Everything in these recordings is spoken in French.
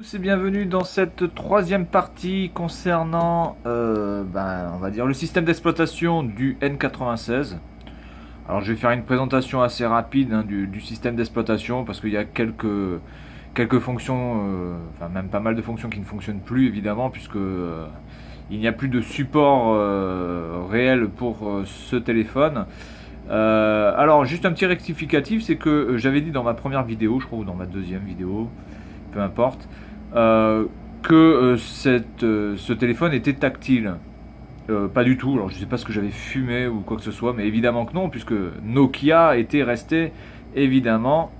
Et bienvenue dans cette troisième partie concernant on va dire le système d'exploitation du N96. Alors je vais faire une présentation assez rapide du système d'exploitation parce qu'il y a quelques fonctions, enfin même pas mal de fonctions qui ne fonctionnent plus évidemment puisque il n'y a plus de support réel pour ce téléphone. Alors juste un petit rectificatif, c'est que j'avais dit dans ma première vidéo, je crois, ou dans ma deuxième vidéo, peu importe, que ce téléphone était tactile. Pas du tout, alors je sais pas ce que j'avais fumé ou quoi que ce soit, mais évidemment que non, puisque Nokia était resté évidemment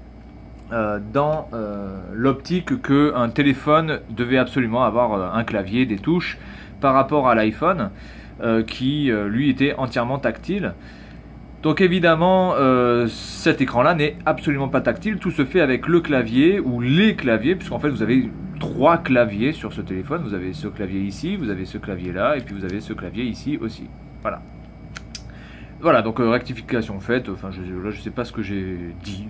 dans l'optique qu'un téléphone devait absolument avoir un clavier, des touches, par rapport à l'iPhone, qui lui était entièrement tactile. Donc évidemment, cet écran-là n'est absolument pas tactile, tout se fait avec le clavier ou les claviers, puisqu'en fait vous avez trois claviers sur ce téléphone. Vous avez ce clavier ici, vous avez ce clavier là, et puis vous avez ce clavier ici aussi. Voilà. Voilà, donc rectification faite, enfin là je sais pas ce que j'ai dit.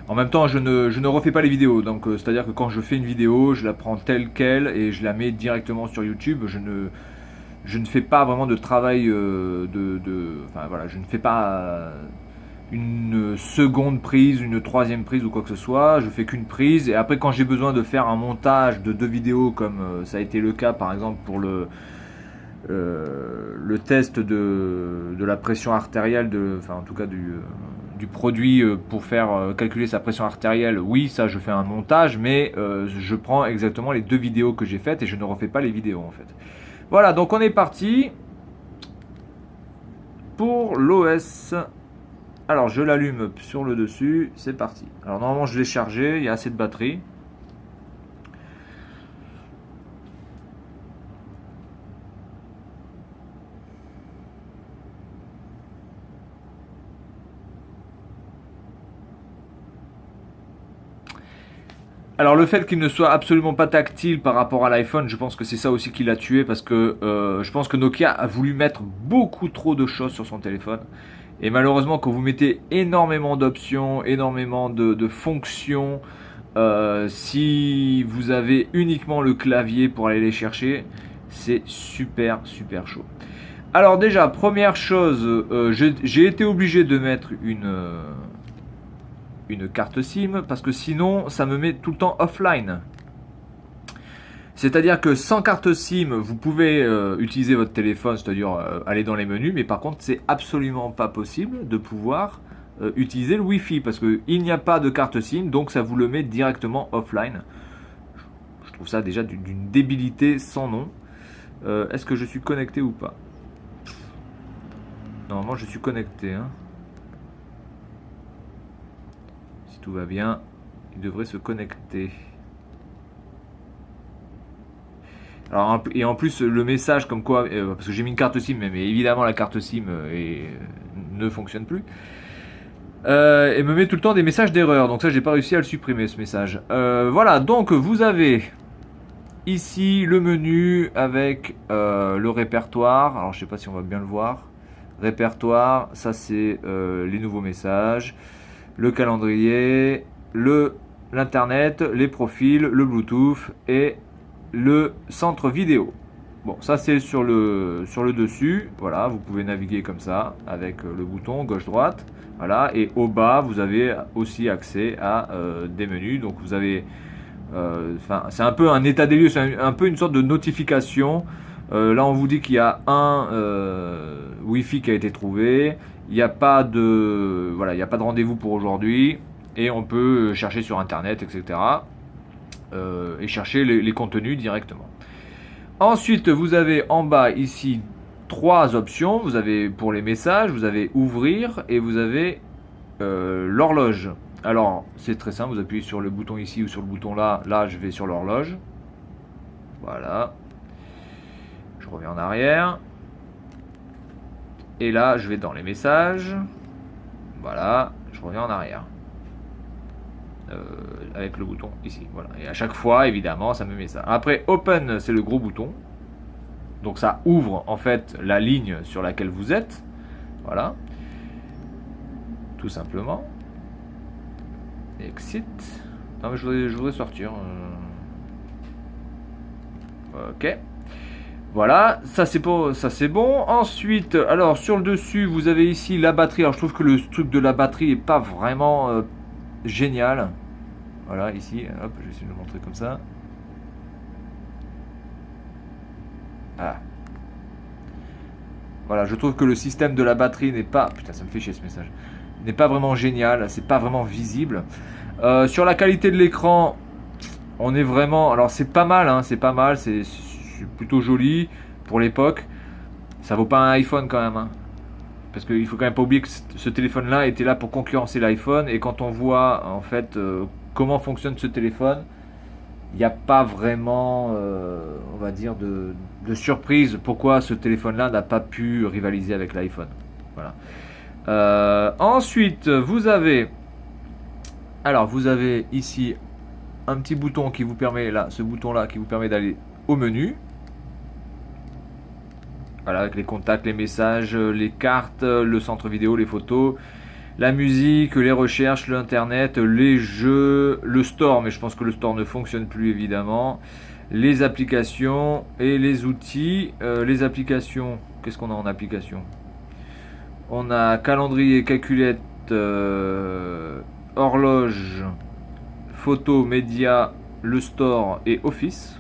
En même temps, je ne refais pas les vidéos, donc c'est-à-dire que quand je fais une vidéo, je la prends telle quelle et je la mets directement sur YouTube. Je ne fais pas vraiment de travail enfin voilà, je ne fais pas une seconde prise, une troisième prise ou quoi que ce soit. Je fais qu'une prise et après quand j'ai besoin de faire un montage de deux vidéos comme ça a été le cas par exemple pour le test de la pression artérielle, enfin en tout cas du produit pour faire calculer sa pression artérielle, oui ça je fais un montage, mais je prends exactement les deux vidéos que j'ai faites et je ne refais pas les vidéos en fait. Voilà, donc on est parti pour l'OS. Alors je l'allume sur le dessus, c'est parti. Alors normalement je l'ai chargé, il y a assez de batterie. Alors le fait qu'il ne soit absolument pas tactile par rapport à l'iPhone, je pense que c'est ça aussi qui l'a tué parce que je pense que Nokia a voulu mettre beaucoup trop de choses sur son téléphone. Et malheureusement quand vous mettez énormément d'options, énormément de fonctions, si vous avez uniquement le clavier pour aller les chercher, c'est super chaud. Alors déjà, première chose, j'ai été obligé de mettre une carte SIM parce que sinon ça me met tout le temps offline. C'est-à-dire que sans carte SIM, vous pouvez utiliser votre téléphone, c'est-à-dire aller dans les menus, mais par contre c'est absolument pas possible de pouvoir utiliser le Wi-Fi parce qu'il n'y a pas de carte SIM, donc ça vous le met directement offline. Je trouve ça déjà d'une débilité sans nom. Est-ce que je suis connecté ou pas? Normalement je suis connecté, hein. Si tout va bien, il devrait se connecter. Alors, et en plus le message comme quoi, parce que j'ai mis une carte SIM, mais évidemment la carte SIM ne fonctionne plus, et me met tout le temps des messages d'erreur, donc ça j'ai pas réussi à le supprimer ce message. Voilà, donc vous avez ici le menu avec le répertoire. Alors je sais pas si on va bien le voir. Répertoire, ça c'est les nouveaux messages, le calendrier, l'internet, les profils, le Bluetooth et le centre vidéo. Bon, ça c'est sur le dessus. Voilà, vous pouvez naviguer comme ça avec le bouton gauche-droite. Voilà, et au bas vous avez aussi accès à des menus. Donc vous avez, c'est un peu un état des lieux, c'est un peu une sorte de notification. Là on vous dit qu'il y a un Wi-Fi qui a été trouvé. Il n'y a pas de il n'y a pas de rendez-vous pour aujourd'hui et on peut chercher sur internet, etc. Et chercher les contenus directement. Ensuite, vous avez en bas ici trois options. Vous avez pour les messages, vous avez ouvrir et vous avez l'horloge. Alors, c'est très simple, vous appuyez sur le bouton ici ou sur le bouton là. Là, je vais sur l'horloge. Voilà. Je reviens en arrière. Et là, je vais dans les messages. Voilà, je reviens en arrière. Avec le bouton ici, voilà. Et à chaque fois, évidemment, ça me met ça. Après, Open, c'est le gros bouton. Donc ça ouvre en fait la ligne sur laquelle vous êtes. Voilà. Tout simplement. Exit. Non mais je voudrais sortir. Ok. Voilà, ça c'est bon. Ensuite, alors sur le dessus, vous avez ici la batterie. Alors je trouve que le truc de la batterie est pas vraiment génial. Voilà, ici, hop, je vais essayer de le montrer comme ça. Ah. Voilà, je trouve que le système de la batterie n'est pas... Putain, ça me fait chier ce message. N'est pas vraiment génial, c'est pas vraiment visible. Sur la qualité de l'écran, on est vraiment... Alors c'est pas mal, hein, c'est pas mal, c'est plutôt joli pour l'époque. Ça vaut pas un iPhone quand même, hein. Parce qu'il faut quand même pas oublier que ce téléphone-là était là pour concurrencer l'iPhone. Et quand on voit en fait comment fonctionne ce téléphone, il n'y a pas vraiment, on va dire, de surprise pourquoi ce téléphone-là n'a pas pu rivaliser avec l'iPhone. Voilà. Ensuite, vous avez ici un petit bouton qui vous permet, là, ce bouton-là qui vous permet d'aller au menu. Voilà, avec les contacts, les messages, les cartes, le centre vidéo, les photos, la musique, les recherches, l'internet, les jeux, le store, mais je pense que le store ne fonctionne plus évidemment, les applications et les outils. Les applications, qu'est-ce qu'on a en application? On a calendrier, calculette, horloge, photo, médias, le store et Office.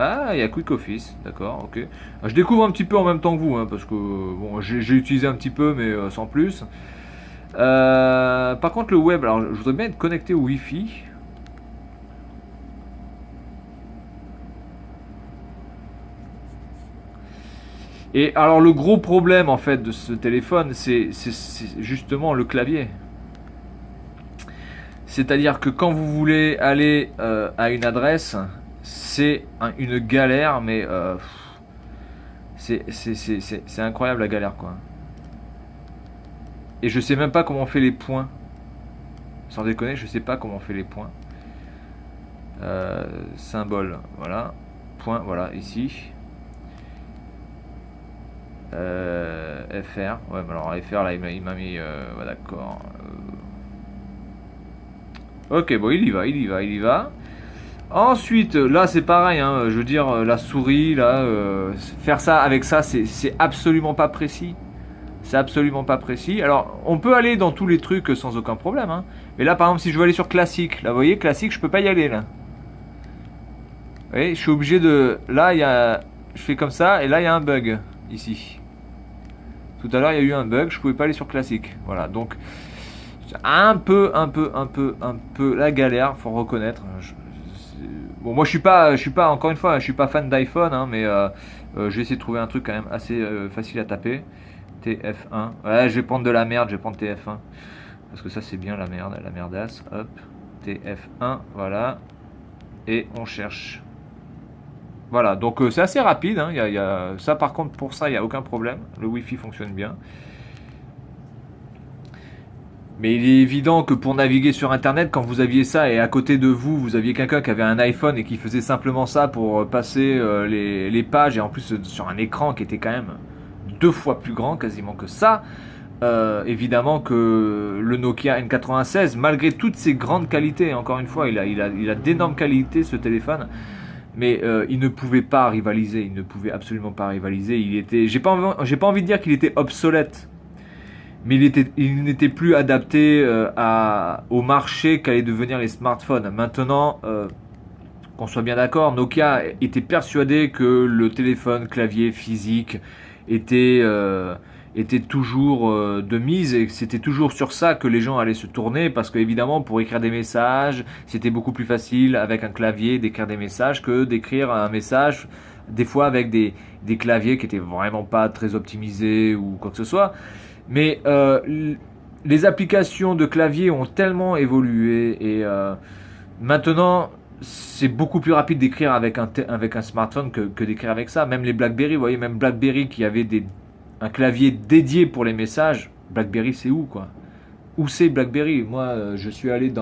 Ah, il y a Quick Office, d'accord, ok. Je découvre un petit peu en même temps que vous, hein, parce que bon, j'ai utilisé un petit peu, mais sans plus. Par contre, le web, alors je voudrais bien être connecté au Wi-Fi. Et alors, le gros problème en fait de ce téléphone, c'est justement le clavier. C'est-à-dire que quand vous voulez aller à une adresse, c'est une galère, mais c'est incroyable la galère, quoi. Et je sais même pas comment on fait les points. Sans déconner, je sais pas comment on fait les points. Symbole, voilà. Point, voilà, ici. FR. Ouais, mais alors FR, là, il m'a mis... ouais, d'accord. Ok, bon, il y va. Ensuite, là, c'est pareil, hein, je veux dire, la souris, là, faire ça avec ça, c'est absolument pas précis. C'est absolument pas précis. Alors, on peut aller dans tous les trucs sans aucun problème, hein. Mais là, par exemple, si je veux aller sur classique, là, vous voyez, classique, je peux pas y aller, là. Vous voyez, je suis obligé de... Là, il y a... Je fais comme ça, et là, il y a un bug, ici. Tout à l'heure, il y a eu un bug, je pouvais pas aller sur classique. Voilà, donc... Un peu la galère, faut reconnaître. Bon, moi, je suis pas, encore une fois, je suis pas fan d'iPhone, hein, mais je vais essayer de trouver un truc quand même assez facile à taper. TF1. Ouais, je vais prendre de la merde, je vais prendre TF1. Parce que ça, c'est bien la merde, la merdasse. Hop, TF1, voilà. Et on cherche. Voilà, donc c'est assez rapide, hein. Ça, par contre, pour ça, il n'y a aucun problème. Le Wi-Fi fonctionne bien. Mais il est évident que pour naviguer sur Internet, quand vous aviez ça et à côté de vous, vous aviez quelqu'un qui avait un iPhone et qui faisait simplement ça pour passer les pages, et en plus sur un écran qui était quand même 2 fois plus grand quasiment que ça, évidemment que le Nokia N96, malgré toutes ses grandes qualités, encore une fois, il a d'énormes qualités ce téléphone, mais il ne pouvait pas rivaliser, il ne pouvait absolument pas rivaliser. J'ai pas envie de dire qu'il était obsolète, mais il n'était plus adapté au marché qu'allaient devenir les smartphones. Maintenant, qu'on soit bien d'accord, Nokia était persuadé que le téléphone clavier physique était toujours de mise, et que c'était toujours sur ça que les gens allaient se tourner, parce qu'évidemment, pour écrire des messages, c'était beaucoup plus facile avec un clavier d'écrire des messages que d'écrire un message des fois avec des claviers qui étaient vraiment pas très optimisés ou quoi que ce soit. Mais les applications de clavier ont tellement évolué, et maintenant c'est beaucoup plus rapide d'écrire avec un smartphone que d'écrire avec ça. Même les BlackBerry, vous voyez, même BlackBerry qui avait un clavier dédié pour les messages, BlackBerry c'est où, quoi? Où c'est BlackBerry? Moi, je suis allé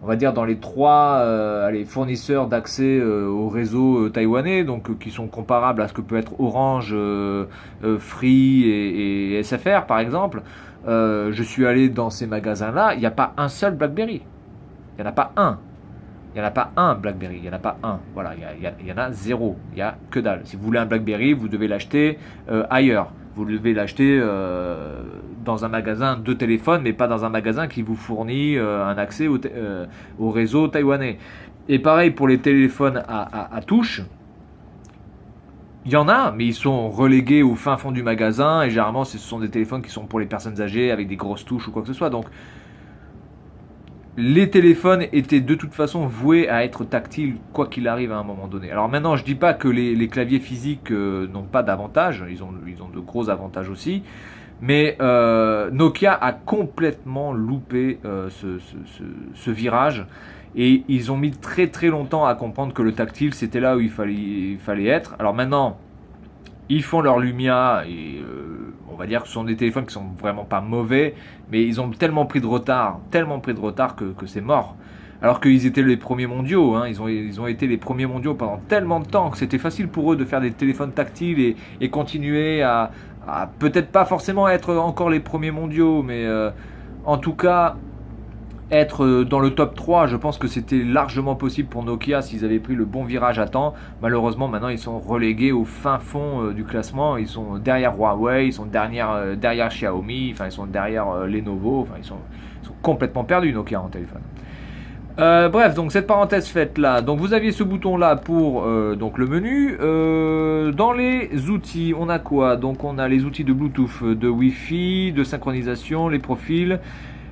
on va dire dans les trois fournisseurs d'accès au réseau taïwanais, donc qui sont comparables à ce que peut être Orange, Free et SFR par exemple. Je suis allé dans ces magasins-là, il n'y a pas un seul BlackBerry. Il n'y en a pas un. Il n'y en a pas un BlackBerry, il n'y en a pas un. Voilà, il y en a zéro, il n'y a que dalle. Si vous voulez un BlackBerry, vous devez l'acheter ailleurs. Vous devez l'acheter dans un magasin de téléphone, mais pas dans un magasin qui vous fournit un accès au réseau taïwanais. Et pareil pour les téléphones à touche. Il y en a, mais ils sont relégués au fin fond du magasin. Et généralement, ce sont des téléphones qui sont pour les personnes âgées avec des grosses touches ou quoi que ce soit. Donc, les téléphones étaient de toute façon voués à être tactiles quoi qu'il arrive à un moment donné. Alors maintenant, je dis pas que les claviers physiques n'ont pas d'avantages, ils ont de gros avantages aussi, mais Nokia a complètement loupé ce virage et ils ont mis très très longtemps à comprendre que le tactile c'était là où il fallait être. Alors maintenant, ils font leur Lumia et on va dire que ce sont des téléphones qui sont vraiment pas mauvais, mais ils ont tellement pris de retard que c'est mort. Alors qu'ils étaient les premiers mondiaux, hein, ils ont été les premiers mondiaux pendant tellement de temps que c'était facile pour eux de faire des téléphones tactiles et continuer à peut-être pas forcément être encore les premiers mondiaux, mais en tout cas être dans le top 3, je pense que c'était largement possible pour Nokia s'ils avaient pris le bon virage à temps. Malheureusement, maintenant, ils sont relégués au fin fond du classement. Ils sont derrière Huawei, ils sont derrière Xiaomi, enfin, ils sont derrière Lenovo. Enfin, ils sont complètement perdus, Nokia, en téléphone. Bref, donc cette parenthèse faite là, donc vous aviez ce bouton là pour donc le menu. Dans les outils, on a quoi? Donc on a les outils de Bluetooth, de Wi-Fi, de synchronisation, les profils,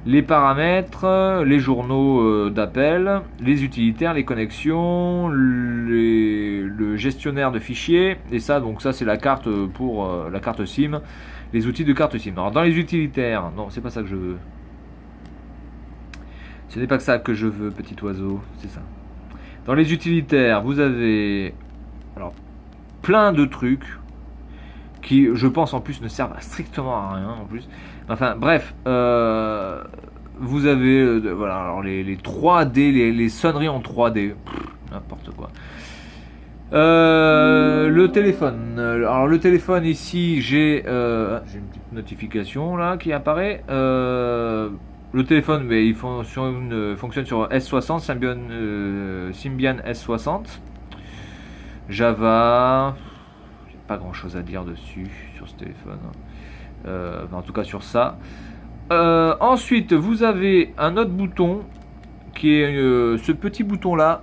les paramètres, les journaux d'appel, les utilitaires, les connexions, le gestionnaire de fichiers, et ça, donc ça c'est la carte pour la carte SIM, les outils de carte SIM. Alors dans les utilitaires, non, c'est pas ça que je veux. Ce n'est pas que ça que je veux, petit oiseau, c'est ça. Dans les utilitaires, vous avez alors plein de trucs qui, je pense, en plus ne servent strictement à rien en plus. Enfin, bref, vous avez voilà, alors les 3D, les sonneries en 3D, n'importe quoi. Le téléphone. Alors le téléphone ici, j'ai une petite notification là qui apparaît. Le téléphone, mais il fonctionne sur S60, Symbian S60. Java, j'ai pas grand chose à dire dessus sur ce téléphone. En tout cas sur ça. Ensuite, vous avez un autre bouton qui est ce petit bouton là.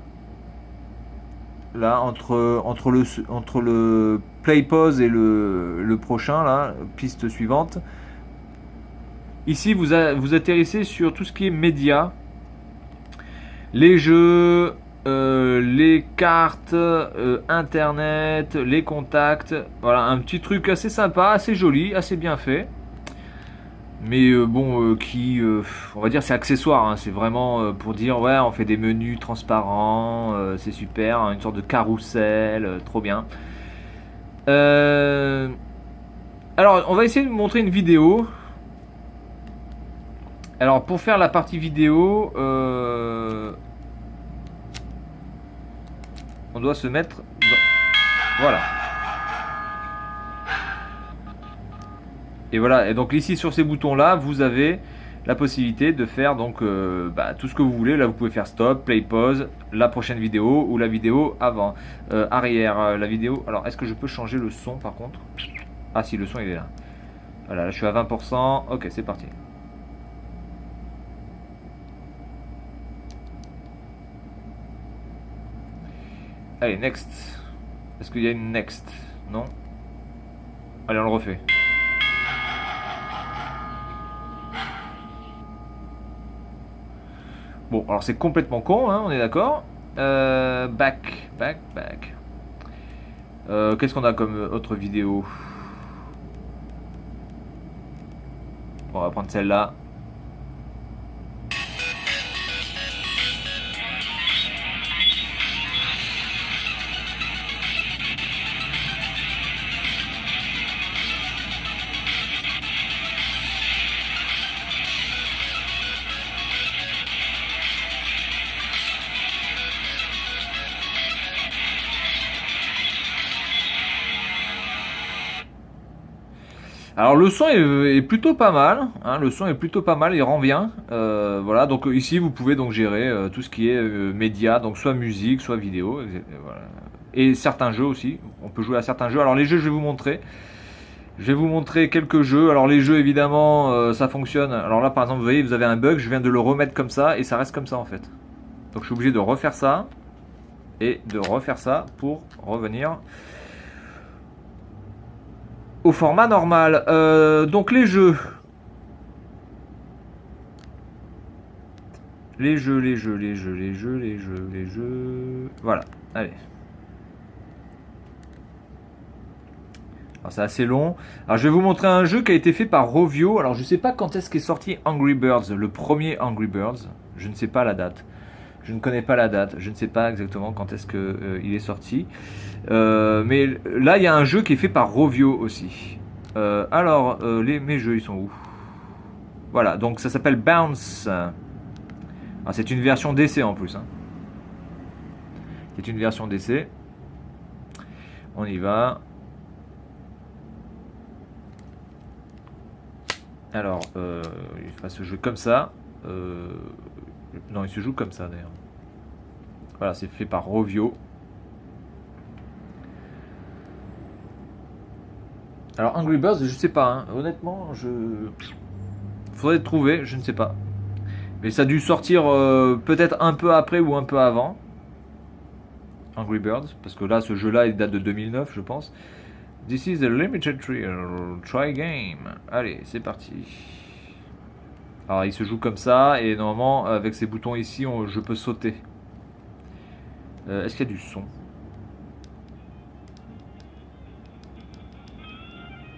Là, entre le play pause et le prochain, là, piste suivante. Ici, vous atterrissez sur tout ce qui est médias, les jeux, les cartes, internet, les contacts. Voilà, un petit truc assez sympa, assez joli, assez bien fait. Mais bon, on va dire c'est accessoire, hein, c'est vraiment pour dire ouais, on fait des menus transparents, c'est super, hein, une sorte de carrousel, trop bien. Alors, on va essayer de vous montrer une vidéo. Alors, pour faire la partie vidéo, on doit se mettre voilà. Et voilà, et donc ici sur ces boutons là, vous avez la possibilité de faire donc tout ce que vous voulez. Là vous pouvez faire stop, play, pause, la prochaine vidéo ou la vidéo avant, arrière, la vidéo. Alors est-ce que je peux changer le son par contre? Ah si, le son il est là. Voilà, là je suis à 20%, ok c'est parti. Allez, next. Est-ce qu'il y a une next? Non? Allez, on le refait. Bon, alors c'est complètement con, hein, on est d'accord. Back. Qu'est-ce qu'on a comme autre vidéo? Bon, on va prendre celle-là. Alors le son est plutôt pas mal, hein, le son est plutôt pas mal, il rend bien. Voilà, donc ici vous pouvez donc gérer tout ce qui est média, donc soit musique, soit vidéo, voilà. Et certains jeux aussi. On peut jouer à certains jeux. Alors les jeux, je vais vous montrer. Je vais vous montrer quelques jeux. Alors les jeux, évidemment, ça fonctionne. Alors là, par exemple, vous voyez, vous avez un bug. Je viens de le remettre comme ça et ça reste comme ça en fait. Donc je suis obligé de refaire ça et de refaire ça pour revenir au format normal. Donc les jeux. Les jeux. Voilà, allez. Alors c'est assez long. Alors je vais vous montrer un jeu qui a été fait par Rovio. Alors je sais pas quand est-ce qu'est sorti Angry Birds, le premier Angry Birds. Je ne sais pas la date. Je ne connais pas la date. Je ne sais pas exactement quand est-ce que il est sorti. Mais là il y a un jeu qui est fait par Rovio aussi. Alors mes jeux ils sont où? Voilà, donc ça s'appelle Bounce. Ah, c'est une version d'essai en plus. Hein. C'est une version d'essai. On y va. Alors, il va se jouer comme ça. Non, il se joue comme ça d'ailleurs. Voilà, c'est fait par Rovio. Alors, Angry Birds, je sais pas. Hein. Honnêtement, faudrait le trouver, je ne sais pas. Mais ça a dû sortir peut-être un peu après ou un peu avant. Angry Birds, parce que là, ce jeu-là, il date de 2009, je pense. This is a limited try game. Allez, c'est parti. Alors, il se joue comme ça, et normalement, avec ces boutons ici, je peux sauter. Est-ce qu'il y a du son?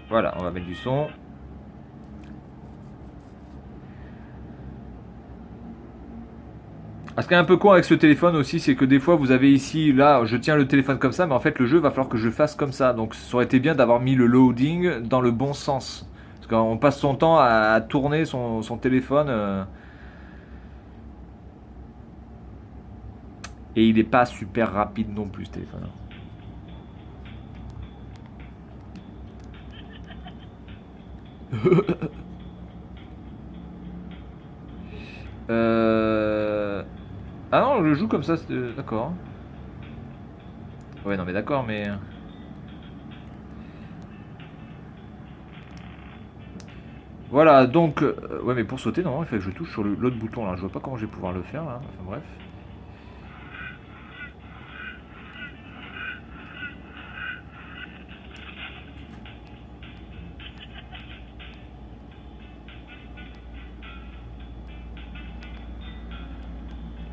Voilà, on va mettre du son. Ce qui est un peu con avec ce téléphone aussi, c'est que des fois vous avez ici, là, je tiens le téléphone comme ça, mais en fait le jeu va falloir que je fasse comme ça. Donc ça aurait été bien d'avoir mis le loading dans le bon sens. Parce qu'on passe son temps à tourner son téléphone. Et il n'est pas super rapide non plus ce téléphone. Ah non, je joue comme ça, d'accord. Ouais, non mais d'accord, mais... Voilà, donc... ouais, mais pour sauter, non, il faut que je touche sur l'autre bouton, là. Je vois pas comment je vais pouvoir le faire, là. Enfin, bref.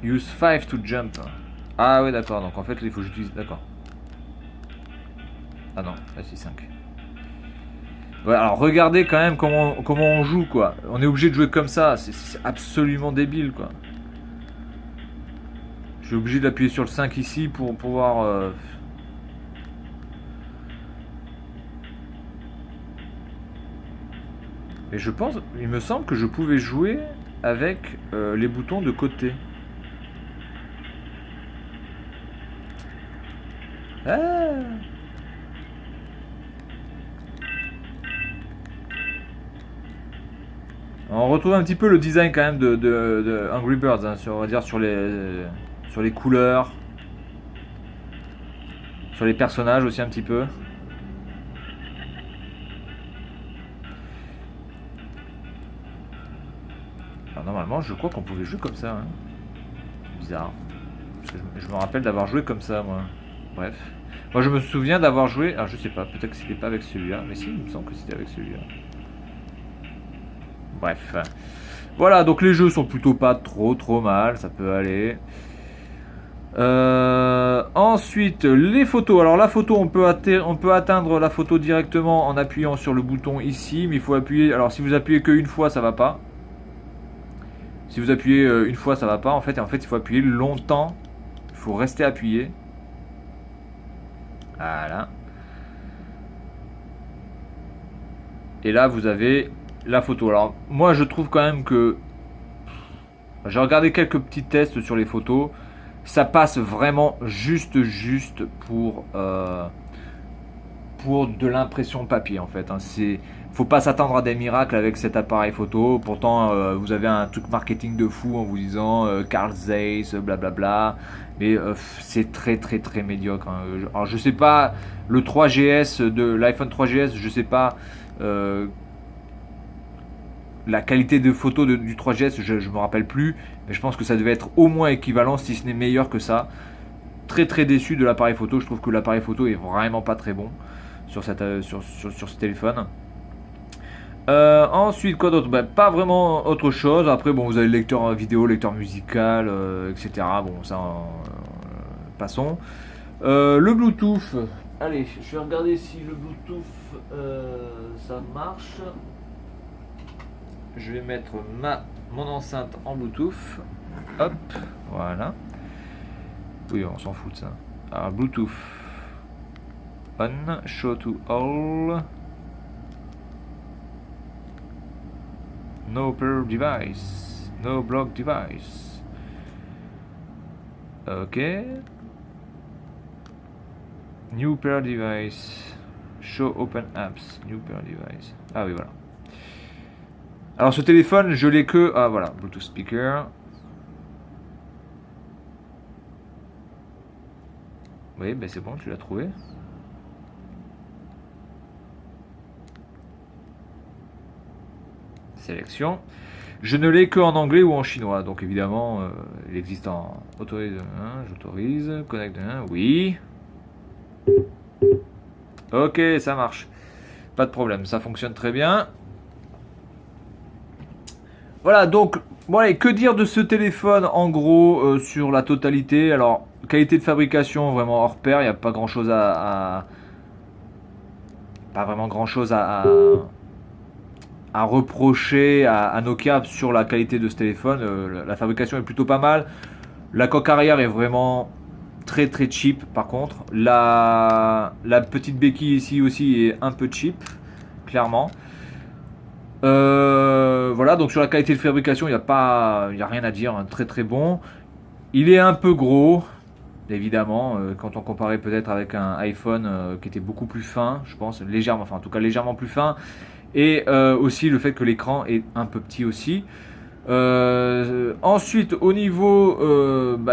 Use 5 to jump. Ah ouais, d'accord, donc en fait, il faut que j'utilise... D'accord. Ah non, là c'est 5. Ouais, alors regardez quand même comment on joue, quoi. On est obligé de jouer comme ça, c'est absolument débile, quoi. Je suis obligé d'appuyer sur le 5 ici pour pouvoir... Et je pense, il me semble que je pouvais jouer avec les boutons de côté. Ah! On retrouve un petit peu le design quand même de Angry Birds, hein, on va dire sur les couleurs, sur les personnages aussi un petit peu. Alors, normalement, je crois qu'on pouvait jouer comme ça. Hein. Bizarre. Parce que je me rappelle d'avoir joué comme ça, moi. Bref. Moi, je me souviens d'avoir joué... Alors, je sais pas, peut-être que c'était pas avec celui-là. Mais si, il me semble que c'était avec celui-là. Bref. Voilà, donc les jeux sont plutôt pas trop mal. Ça peut aller. Ensuite, les photos. Alors, la photo, on peut atteindre la photo directement en appuyant sur le bouton ici. Mais il faut appuyer... Alors, si vous appuyez qu'une fois, ça va pas. Si vous appuyez une fois, ça va pas. En fait, il faut appuyer longtemps. Il faut rester appuyé. Voilà. Et là, vous avez la photo. Alors, moi, je trouve quand même que... J'ai regardé quelques petits tests sur les photos. Ça passe vraiment juste pour de l'impression papier, en fait. Hein. faut pas s'attendre à des miracles avec cet appareil photo. Pourtant, vous avez un truc marketing de fou en vous disant Carl Zeiss, blablabla. Mais c'est très très très médiocre. Hein. Alors je sais pas, le 3GS de l'iPhone 3GS, je sais pas la qualité de photo du 3GS, je me rappelle plus. Mais je pense que ça devait être au moins équivalent, si ce n'est meilleur que ça. Très très déçu de l'appareil photo. Je trouve que l'appareil photo est vraiment pas très bon sur ce téléphone. Ensuite, quoi d'autre? Pas vraiment autre chose. Après, bon, vous avez le lecteur vidéo, lecteur musical, etc. Bon, ça, passons. Le Bluetooth. Allez, je vais regarder si le Bluetooth ça marche. Je vais mettre mon enceinte en Bluetooth. Hop, voilà. Oui, on s'en fout de ça. Alors, Bluetooth. On, show to all. No pair device. No block device. Ok. New pair device. Show open apps. New pair device. Ah oui, voilà. Alors ce téléphone, je l'ai que... Ah voilà, Bluetooth speaker. Oui, ben c'est bon, tu l'as trouvé. Sélection. Je ne l'ai que en anglais ou en chinois, donc évidemment, il existe en autorise, j'autorise, connecte, oui. Ok, ça marche. Pas de problème, ça fonctionne très bien. Voilà, donc, bon, allez, que dire de ce téléphone en gros sur la totalité? Alors, qualité de fabrication vraiment hors pair, il n'y a pas grand chose pas vraiment grand chose à reprocher à Nokia sur la qualité de ce téléphone. La fabrication est plutôt pas mal. La coque arrière est vraiment très très cheap par contre. La petite béquille ici aussi est un peu cheap, clairement. Voilà, donc sur la qualité de fabrication, il n'y a rien à dire, hein, très très bon. Il est un peu gros, évidemment, quand on comparait peut-être avec un iPhone qui était beaucoup plus fin, je pense, légèrement, enfin en tout cas légèrement plus fin. Et aussi le fait que l'écran est un peu petit aussi. Ensuite, au niveau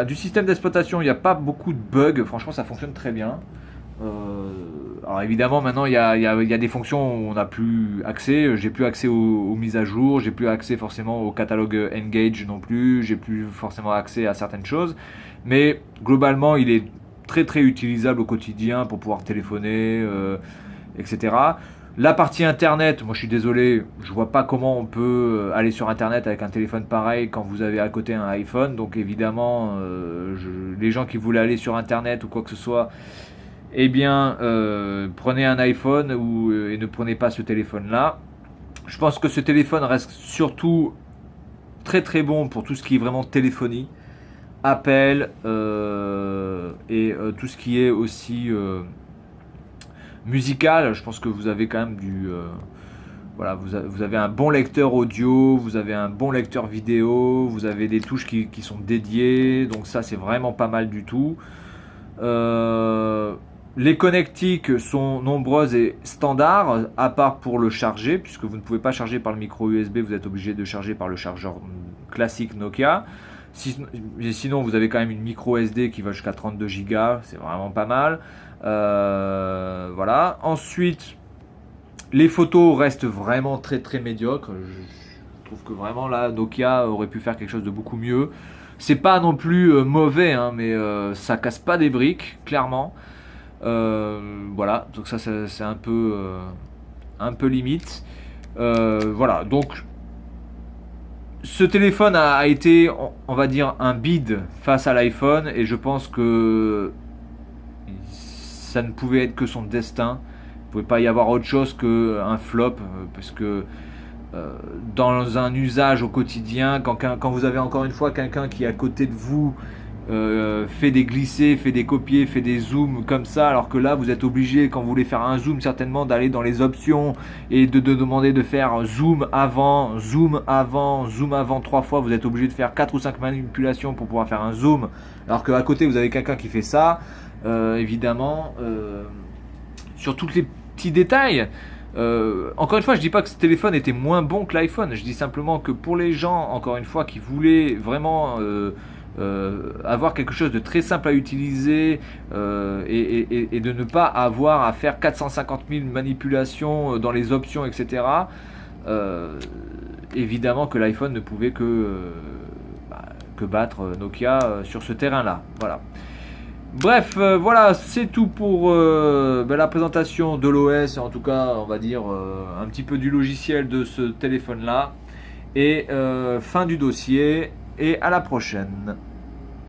du système d'exploitation, il n'y a pas beaucoup de bugs. Franchement, ça fonctionne très bien. Alors évidemment, maintenant, il y a des fonctions où on n'a plus accès. J'ai plus accès aux mises à jour. J'ai plus accès forcément au catalogue Engage non plus. J'ai plus forcément accès à certaines choses. Mais globalement, il est très très utilisable au quotidien pour pouvoir téléphoner, etc. La partie internet, moi je suis désolé, je vois pas comment on peut aller sur internet avec un téléphone pareil quand vous avez à côté un iPhone. Donc évidemment, les gens qui voulaient aller sur internet ou quoi que ce soit, eh bien prenez un iPhone et ne prenez pas ce téléphone là. Je pense que ce téléphone reste surtout très très bon pour tout ce qui est vraiment téléphonie, appel et tout ce qui est aussi musical. Je pense que vous avez quand même voilà, vous avez un bon lecteur audio, vous avez un bon lecteur vidéo, vous avez des touches qui sont dédiées, donc ça c'est vraiment pas mal du tout. Les connectiques sont nombreuses et standards, à part pour le charger, puisque vous ne pouvez pas charger par le micro USB, vous êtes obligé de charger par le chargeur classique Nokia. Sinon, vous avez quand même une micro SD qui va jusqu'à 32 Go, c'est vraiment pas mal. Voilà. Ensuite, les photos restent vraiment très très médiocres. Je trouve que vraiment là, Nokia aurait pu faire quelque chose de beaucoup mieux. C'est pas non plus mauvais, hein, mais ça casse pas des briques, clairement. Voilà, donc ça c'est un peu limite. Voilà, donc ce téléphone a été, on va dire, un bid face à l'iPhone, et je pense que ça ne pouvait être que son destin. Il ne pouvait pas y avoir autre chose qu'un flop, parce que dans un usage au quotidien, quand vous avez encore une fois quelqu'un qui est à côté de vous, fait des glissés, fait des copiés, fait des zooms comme ça, alors que là vous êtes obligé, quand vous voulez faire un zoom, certainement d'aller dans les options et de demander de faire zoom avant, zoom avant, zoom avant 3 fois. Vous êtes obligé de faire 4 ou 5 manipulations pour pouvoir faire un zoom, alors qu'à côté vous avez quelqu'un qui fait ça. Évidemment, sur tous les petits détails, Encore une fois, je dis pas que ce téléphone était moins bon que l'iPhone. Je dis simplement que pour les gens, encore une fois, qui voulaient vraiment avoir quelque chose de très simple à utiliser et de ne pas avoir à faire 450 000 manipulations dans les options, etc. Évidemment que l'iPhone ne pouvait que battre Nokia sur ce terrain-là. Voilà. Bref, voilà, c'est tout pour la présentation de l'OS, en tout cas, on va dire un petit peu du logiciel de ce téléphone-là. Et fin du dossier, et à la prochaine.